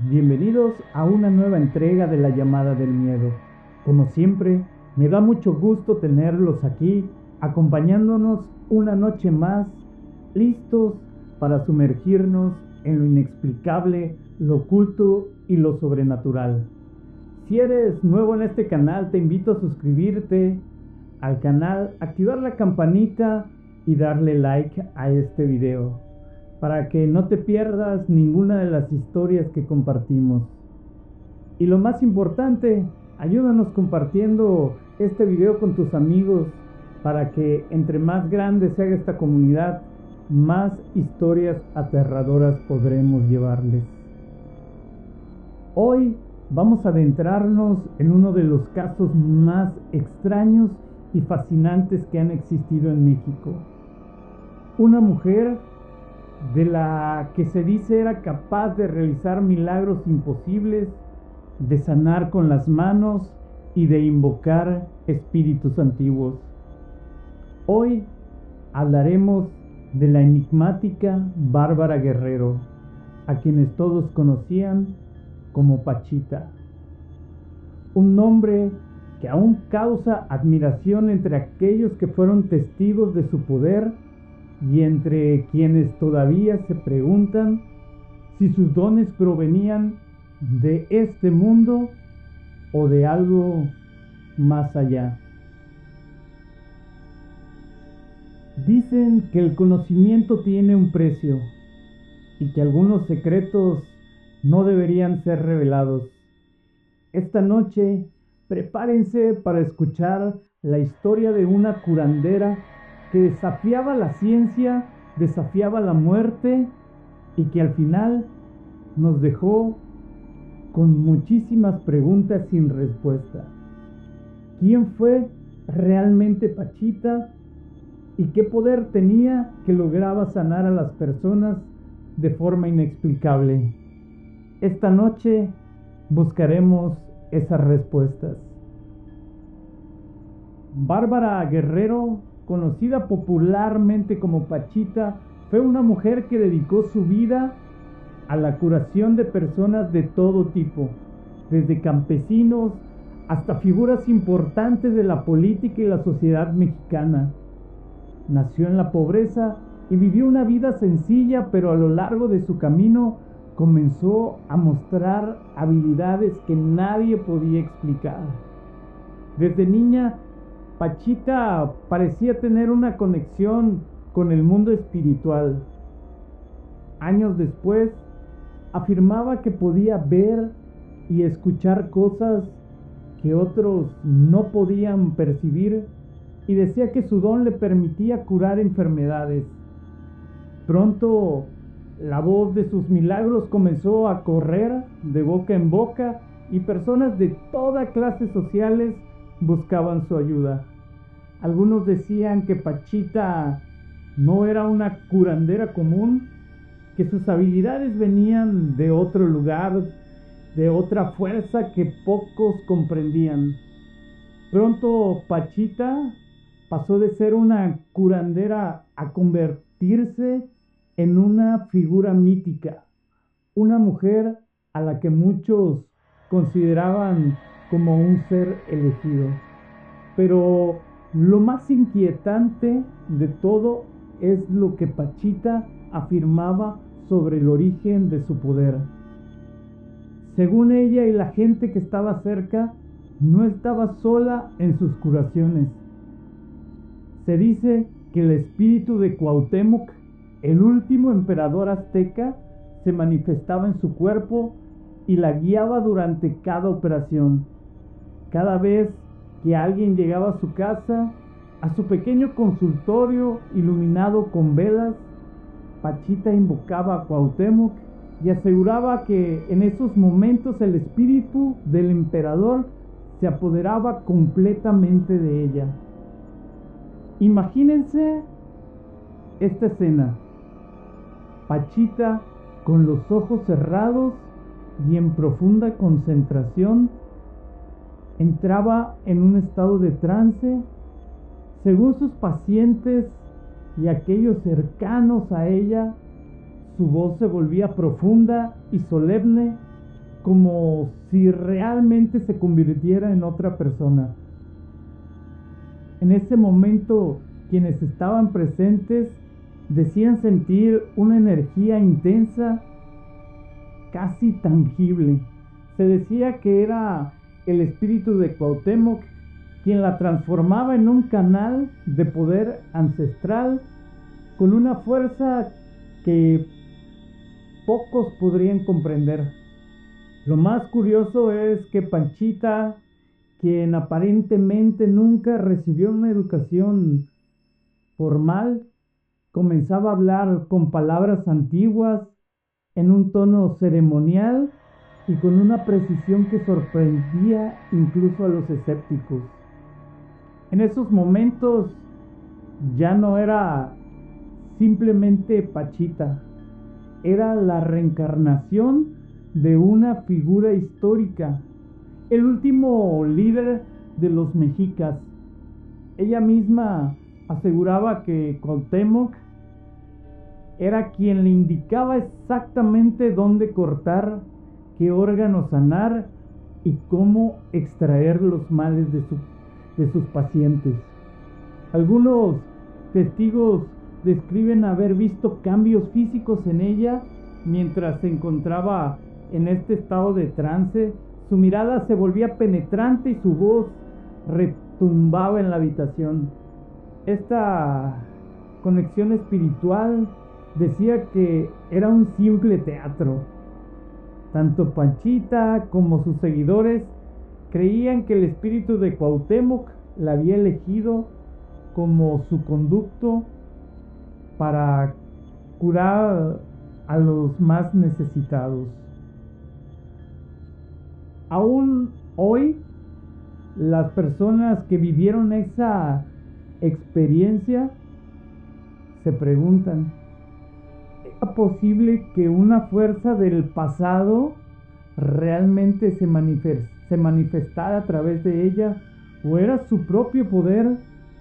Bienvenidos a una nueva entrega de La Llamada del Miedo. Como siempre, me da mucho gusto tenerlos aquí, acompañándonos una noche más, listos para sumergirnos en lo inexplicable, lo oculto y lo sobrenatural. Si eres nuevo en este canal, te invito a suscribirte al canal, activar la campanita y darle like a este video, para que no te pierdas ninguna de las historias que compartimos. Y lo más importante, ayúdanos compartiendo este video con tus amigos, para que entre más grande se haga esta comunidad, más historias aterradoras podremos llevarles. Hoy vamos a adentrarnos en uno de los casos más extraños y fascinantes que han existido en México. Una mujer de la que se dice era capaz de realizar milagros imposibles, de sanar con las manos y de invocar espíritus antiguos. Hoy hablaremos de la enigmática Bárbara Guerrero, a quienes todos conocían como Pachita. Un nombre que aún causa admiración entre aquellos que fueron testigos de su poder y entre quienes todavía se preguntan si sus dones provenían de este mundo o de algo más allá. Dicen que el conocimiento tiene un precio y que algunos secretos no deberían ser revelados. Esta noche, prepárense para escuchar la historia de una curandera que desafiaba la ciencia, desafiaba la muerte y que al final nos dejó con muchísimas preguntas sin respuesta. ¿Quién fue realmente Pachita? ¿Y qué poder tenía que lograba sanar a las personas de forma inexplicable? Esta noche buscaremos esas respuestas. Bárbara Guerrero, conocida popularmente como Pachita, fue una mujer que dedicó su vida a la curación de personas de todo tipo, desde campesinos hasta figuras importantes de la política y la sociedad mexicana. Nació en la pobreza y vivió una vida sencilla, pero a lo largo de su camino comenzó a mostrar habilidades que nadie podía explicar. Desde niña, Pachita parecía tener una conexión con el mundo espiritual. Años después, afirmaba que podía ver y escuchar cosas que otros no podían percibir y decía que su don le permitía curar enfermedades. Pronto, la voz de sus milagros comenzó a correr de boca en boca y personas de toda clase sociales buscaban su ayuda. Algunos decían que Pachita no era una curandera común, que sus habilidades venían de otro lugar, de otra fuerza que pocos comprendían. Pronto Pachita pasó de ser una curandera a convertirse en una figura mítica, una mujer a la que muchos consideraban como un ser elegido. Pero lo más inquietante de todo es lo que Pachita afirmaba sobre el origen de su poder. Según ella y la gente que estaba cerca, no estaba sola en sus curaciones. Se dice que el espíritu de Cuauhtémoc, el último emperador azteca, se manifestaba en su cuerpo y la guiaba durante cada operación. Cada vez que alguien llegaba a su casa, a su pequeño consultorio iluminado con velas, Pachita invocaba a Cuauhtémoc y aseguraba que en esos momentos el espíritu del emperador se apoderaba completamente de ella. Imagínense esta escena: Pachita con los ojos cerrados y en profunda concentración entraba en un estado de trance. Según sus pacientes y aquellos cercanos a ella, su voz se volvía profunda y solemne como si realmente se convirtiera en otra persona. En ese momento, quienes estaban presentes decían sentir una energía intensa, casi tangible. Se decía que era el espíritu de Cuauhtémoc quien la transformaba en un canal de poder ancestral con una fuerza que pocos podrían comprender. Lo más curioso es que Panchita, quien aparentemente nunca recibió una educación formal, comenzaba a hablar con palabras antiguas, en un tono ceremonial y con una precisión que sorprendía incluso a los escépticos. En esos momentos ya no era simplemente Pachita, era la reencarnación de una figura histórica, el último líder de los mexicas. Ella misma aseguraba que Cuauhtémoc era quien le indicaba exactamente dónde cortar, qué órgano sanar y cómo extraer los males de sus pacientes. Algunos testigos describen haber visto cambios físicos en ella mientras se encontraba en este estado de trance. Su mirada se volvía penetrante y su voz retumbaba en la habitación. Esta conexión espiritual decía que era un simple teatro. Tanto Panchita como sus seguidores creían que el espíritu de Cuauhtémoc la había elegido como su conducto para curar a los más necesitados. Aún hoy, las personas que vivieron esa experiencia se preguntan: ¿era posible que una fuerza del pasado realmente se manifestara a través de ella? ¿O era su propio poder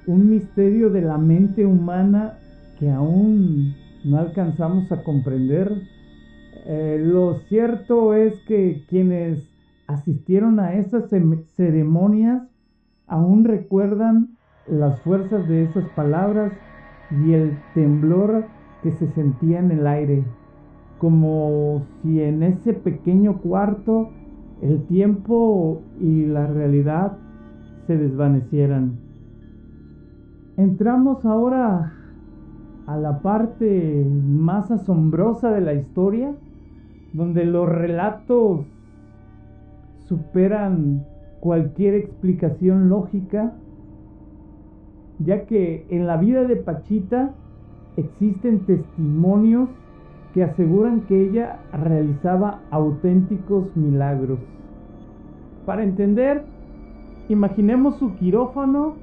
un misterio de la mente humana que aún no alcanzamos a comprender? Lo cierto es que quienes asistieron a esas ceremonias aún recuerdan las fuerzas de esas palabras y el temblor que se sentía en el aire, como si en ese pequeño cuarto el tiempo y la realidad se desvanecieran. Entramos ahora a la parte más asombrosa de la historia, donde los relatos superan cualquier explicación lógica, ya que en la vida de Pachita existen testimonios que aseguran que ella realizaba auténticos milagros. Para entender, imaginemos su quirófano,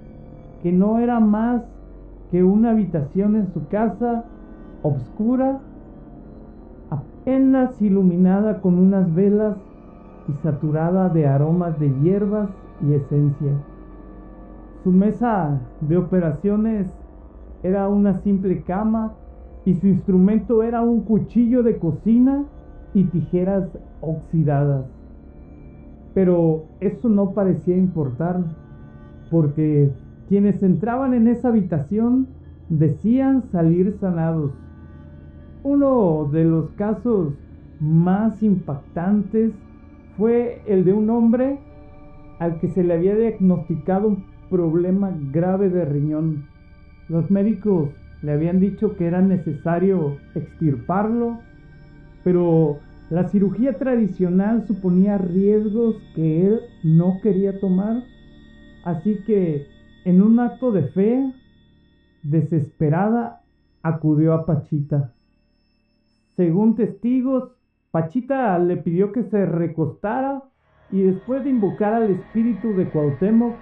que no era más que una habitación en su casa, oscura, apenas iluminada con unas velas y saturada de aromas de hierbas y esencia. Su mesa de operaciones era una simple cama y su instrumento era un cuchillo de cocina y tijeras oxidadas. Pero eso no parecía importar, porque quienes entraban en esa habitación decían salir sanados. Uno de los casos más impactantes fue el de un hombre al que se le había diagnosticado un problema grave de riñón. Los médicos le habían dicho que era necesario extirparlo, pero la cirugía tradicional suponía riesgos que él no quería tomar. Así que, en un acto de fe, desesperada, acudió a Pachita. Según testigos, Pachita le pidió que se recostara y después de invocar al espíritu de Cuauhtémoc,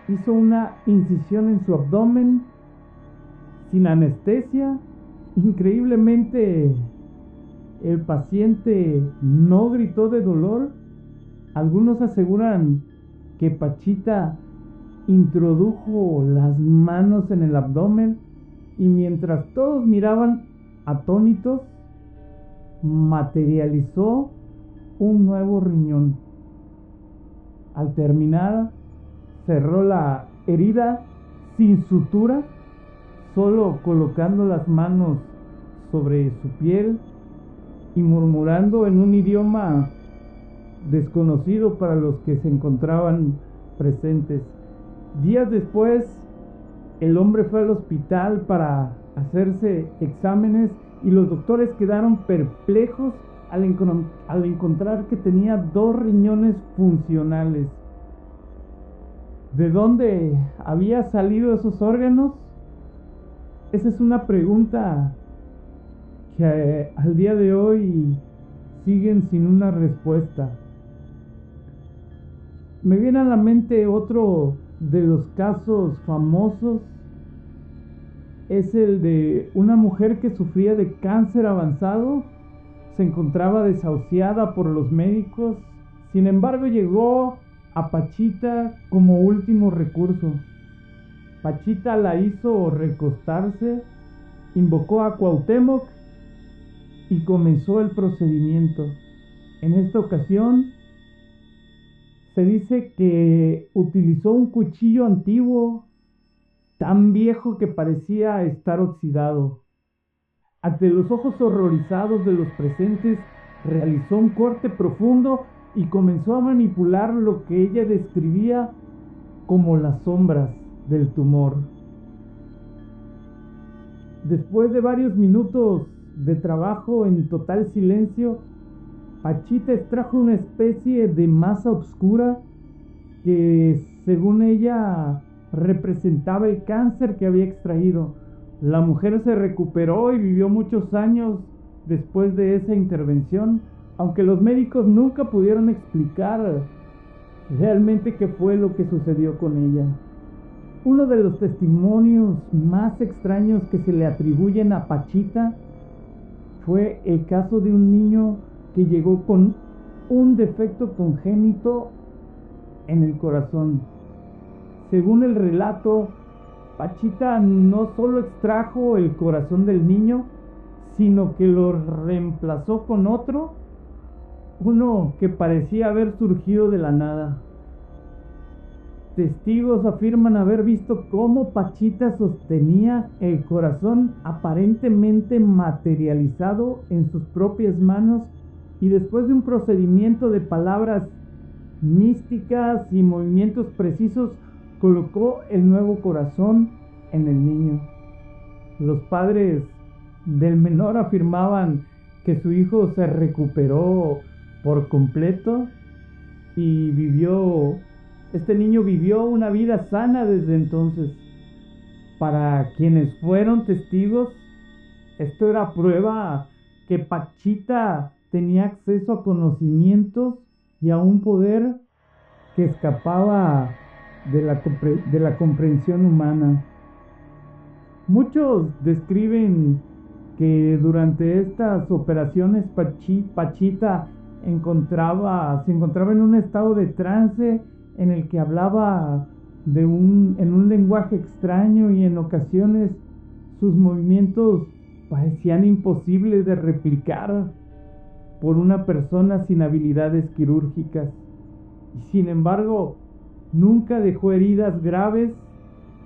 hizo una incisión en su abdomen sin anestesia. Increíblemente, el paciente no gritó de dolor. Algunos aseguran que Pachita introdujo las manos en el abdomen y mientras todos miraban atónitos, materializó un nuevo riñón. Al terminar, cerró la herida sin sutura, solo colocando las manos sobre su piel y murmurando en un idioma desconocido para los que se encontraban presentes. Días después, el hombre fue al hospital para hacerse exámenes y los doctores quedaron perplejos al encontrar que tenía 2 riñones funcionales. ¿De dónde había salido esos órganos? Esa es una pregunta que al día de hoy siguen sin una respuesta. Me viene a la mente otro de los casos famosos, es el de una mujer que sufría de cáncer avanzado, se encontraba desahuciada por los médicos, sin embargo llegó a Pachita como último recurso. Pachita la hizo recostarse, invocó a Cuauhtémoc y comenzó el procedimiento. En esta ocasión se dice que utilizó un cuchillo antiguo, tan viejo que parecía estar oxidado. Ante los ojos horrorizados de los presentes, realizó un corte profundo y comenzó a manipular lo que ella describía como las sombras del tumor. Después de varios minutos de trabajo en total silencio, Pachita extrajo una especie de masa oscura que, según ella, representaba el cáncer que había extraído. La mujer se recuperó y vivió muchos años después de esa intervención, aunque los médicos nunca pudieron explicar realmente qué fue lo que sucedió con ella. Uno de los testimonios más extraños que se le atribuyen a Pachita fue el caso de un niño que llegó con un defecto congénito en el corazón. Según el relato, Pachita no solo extrajo el corazón del niño, sino que lo reemplazó con otro, uno que parecía haber surgido de la nada. Testigos afirman haber visto cómo Pachita sostenía el corazón aparentemente materializado en sus propias manos y después de un procedimiento de palabras místicas y movimientos precisos, colocó el nuevo corazón en el niño. Los padres del menor afirmaban que su hijo se recuperó por completo y este niño vivió una vida sana desde entonces. Para quienes fueron testigos, esto era prueba que Pachita tenía acceso a conocimientos y a un poder que escapaba de la comprensión humana. Muchos describen que durante estas operaciones Pachita se encontraba en un estado de trance en el que hablaba en un lenguaje extraño y en ocasiones sus movimientos parecían imposibles de replicar por una persona sin habilidades quirúrgicas. Y sin embargo, nunca dejó heridas graves,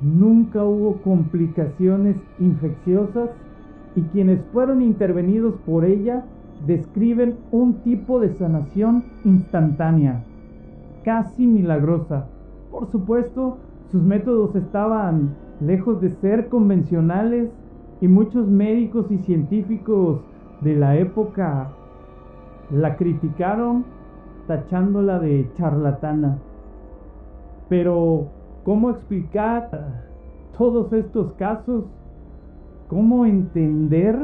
nunca hubo complicaciones infecciosas y quienes fueron intervenidos por ella describen un tipo de sanación instantánea, casi milagrosa. Por supuesto, sus métodos estaban lejos de ser convencionales y muchos médicos y científicos de la época la criticaron, tachándola de charlatana. Pero, ¿cómo explicar todos estos casos? ¿Cómo entender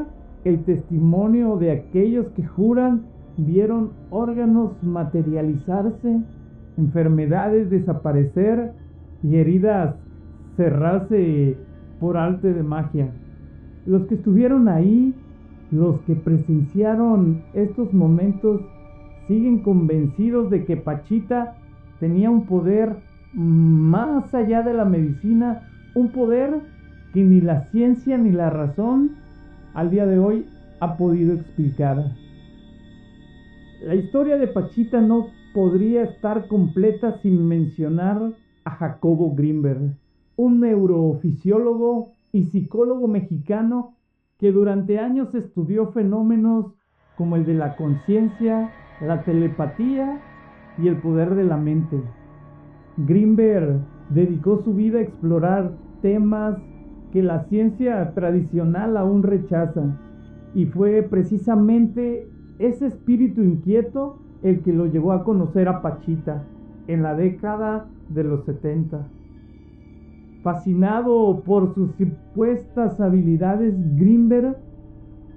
el testimonio de aquellos que juran vieron órganos materializarse, enfermedades desaparecer y heridas cerrarse por arte de magia? Los que estuvieron ahí, los que presenciaron estos momentos, siguen convencidos de que Pachita tenía un poder más allá de la medicina, un poder que ni la ciencia ni la razón al día de hoy ha podido explicar. La historia de Pachita no podría estar completa sin mencionar a Jacobo Grinberg, un neurofisiólogo y psicólogo mexicano que durante años estudió fenómenos como el de la conciencia, la telepatía y el poder de la mente. Grinberg dedicó su vida a explorar temas que la ciencia tradicional aún rechaza, y fue precisamente ese espíritu inquieto el que lo llevó a conocer a Pachita en la década de los 70. Fascinado por sus supuestas habilidades, Grinberg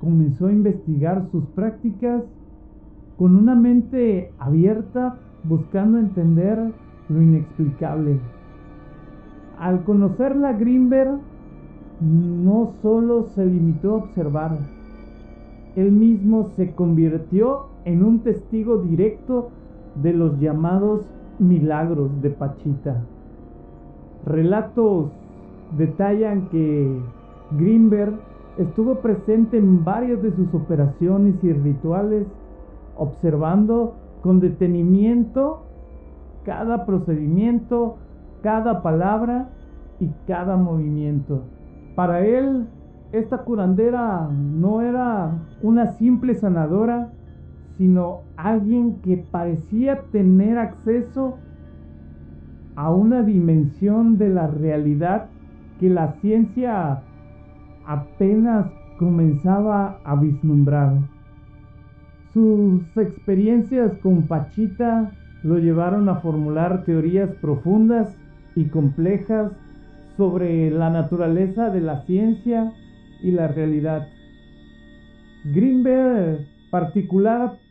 comenzó a investigar sus prácticas con una mente abierta, buscando entender lo inexplicable. Al conocerla, Grinberg no solo se limitó a observar, él mismo se convirtió en un testigo directo de los llamados milagros de Pachita. Relatos detallan que Grinberg estuvo presente en varias de sus operaciones y rituales, observando con detenimiento cada procedimiento, cada palabra y cada movimiento. Para él, esta curandera no era una simple sanadora, sino alguien que parecía tener acceso a una dimensión de la realidad que la ciencia apenas comenzaba a vislumbrar. Sus experiencias con Pachita lo llevaron a formular teorías profundas y complejas sobre la naturaleza de la ciencia y la realidad. Grinberg,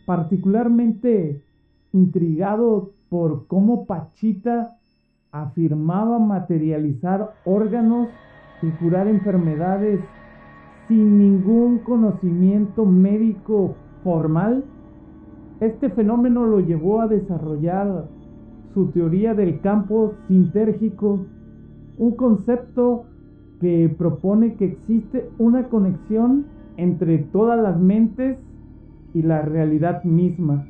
particularmente intrigado por cómo Pachita afirmaba materializar órganos y curar enfermedades sin ningún conocimiento médico formal, este fenómeno lo llevó a desarrollar su teoría del campo sintérgico, un concepto que propone que existe una conexión entre todas las mentes y la realidad misma,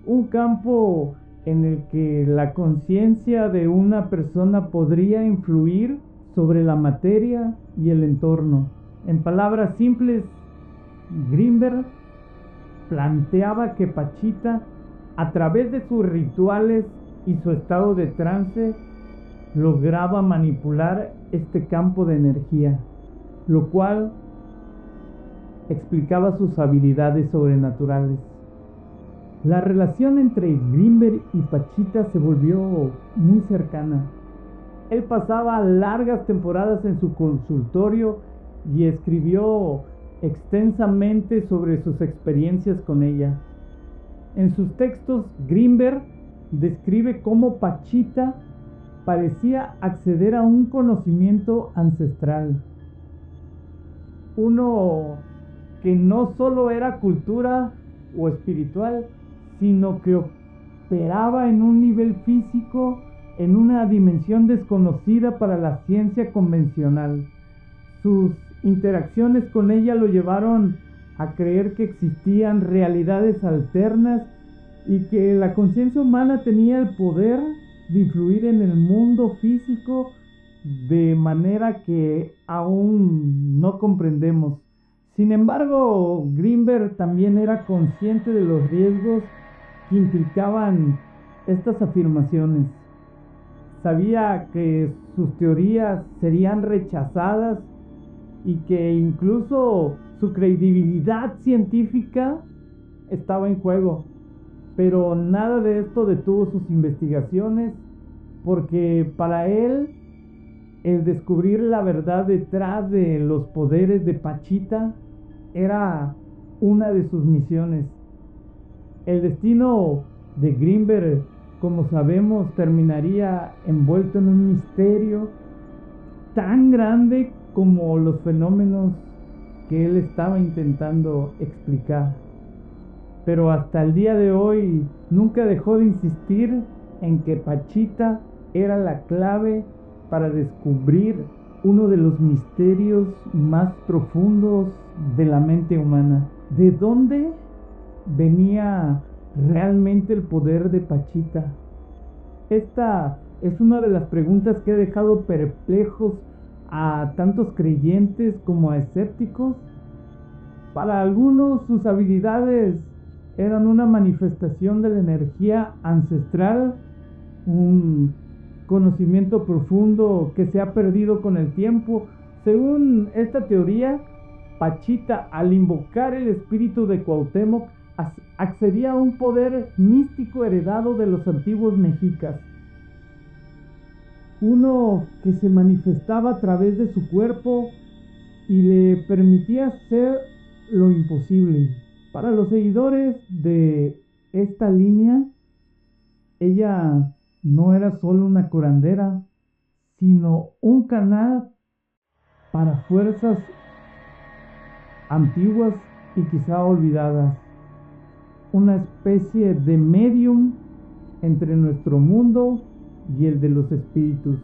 un campo en el que la conciencia de una persona podría influir sobre la materia y el entorno. En palabras simples, Grinberg planteaba que Pachita, a través de sus rituales y su estado de trance, lograba manipular este campo de energía, lo cual explicaba sus habilidades sobrenaturales. La relación entre Grinberg y Pachita se volvió muy cercana. Él pasaba largas temporadas en su consultorio y escribió extensamente sobre sus experiencias con ella. En sus textos, Grinberg describe cómo Pachita parecía acceder a un conocimiento ancestral, uno que no solo era cultura o espiritual, sino que operaba en un nivel físico, en una dimensión desconocida para la ciencia convencional. Sus interacciones con ella lo llevaron a creer que existían realidades alternas y que la conciencia humana tenía el poder de influir en el mundo físico de manera que aún no comprendemos. Sin embargo, Grinberg también era consciente de los riesgos que implicaban estas afirmaciones. Sabía que sus teorías serían rechazadas y que incluso su credibilidad científica estaba en juego. Pero nada de esto detuvo sus investigaciones, porque para él el descubrir la verdad detrás de los poderes de Pachita era una de sus misiones. El destino de Grinberg, como sabemos, terminaría envuelto en un misterio tan grande como los fenómenos que él estaba intentando explicar. Pero hasta el día de hoy nunca dejó de insistir en que Pachita era la clave para descubrir uno de los misterios más profundos de la mente humana. ¿De dónde venía realmente el poder de Pachita? Esta es una de las preguntas que ha dejado perplejos a tantos creyentes como a escépticos. Para algunos sus habilidades eran una manifestación de la energía ancestral, un conocimiento profundo que se ha perdido con el tiempo. Según esta teoría, Pachita, al invocar el espíritu de Cuauhtémoc, accedía a un poder místico heredado de los antiguos mexicas, uno que se manifestaba a través de su cuerpo y le permitía hacer lo imposible. Para los seguidores de esta línea, ella no era solo una curandera, sino un canal para fuerzas antiguas y quizá olvidadas, una especie de medium entre nuestro mundo y el de los espíritus.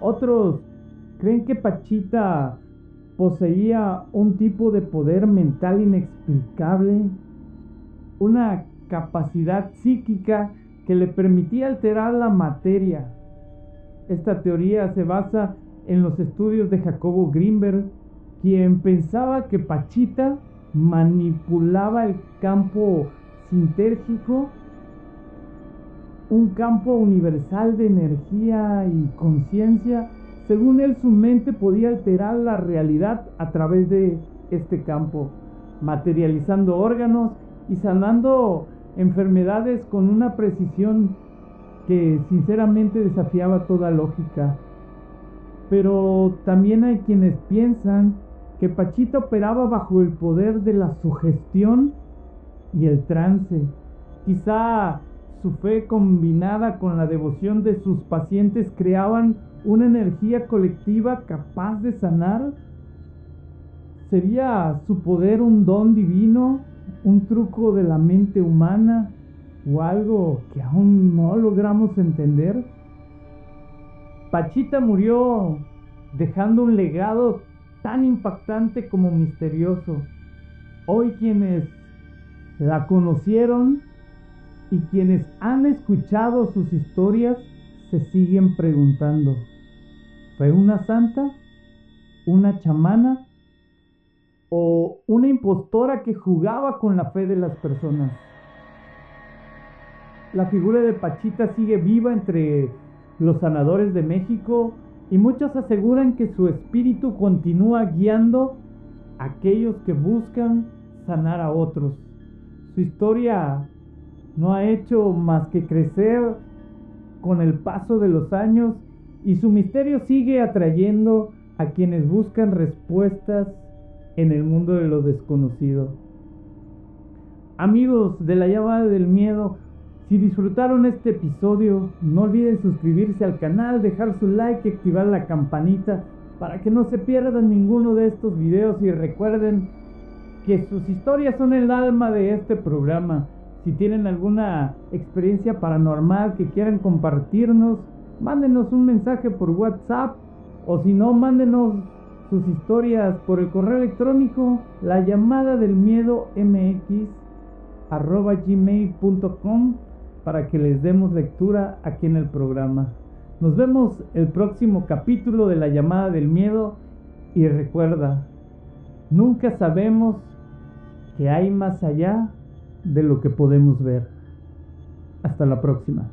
Otros creen que Pachita poseía un tipo de poder mental inexplicable, una capacidad psíquica que le permitía alterar la materia. Esta teoría se basa en los estudios de Jacobo Grinberg, quien pensaba que Pachita manipulaba el campo sintérgico, un campo universal de energía y conciencia. Según él, su mente podía alterar la realidad a través de este campo, materializando órganos y sanando enfermedades con una precisión que sinceramente desafiaba toda lógica. Pero también hay quienes piensan que Pachita operaba bajo el poder de la sugestión y el trance. Quizá su fe combinada con la devoción de sus pacientes creaban una energía colectiva capaz de sanar. ¿Sería su poder un don divino, un truco de la mente humana o algo que aún no logramos entender? Pachita murió dejando un legado tan impactante como misterioso. Hoy quienes la conocieron y quienes han escuchado sus historias se siguen preguntando: ¿fue una santa? ¿Una chamana? ¿O una impostora que jugaba con la fe de las personas? La figura de Pachita sigue viva entre los sanadores de México y muchos aseguran que su espíritu continúa guiando a aquellos que buscan sanar a otros. Su historia no ha hecho más que crecer con el paso de los años y su misterio sigue atrayendo a quienes buscan respuestas en el mundo de lo desconocido. Amigos de la llamada del miedo, si disfrutaron este episodio, no olviden suscribirse al canal, dejar su like y activar la campanita para que no se pierdan ninguno de estos videos, y recuerden que sus historias son el alma de este programa. Si tienen alguna experiencia paranormal que quieran compartirnos, mándenos un mensaje por WhatsApp, o si no, mándenos sus historias por el correo electrónico lallamadadelsmiedo@gmail.com para que les demos lectura aquí en el programa. Nos vemos el próximo capítulo de La Llamada del Miedo, y recuerda, nunca sabemos qué hay más allá de lo que podemos ver. Hasta la próxima.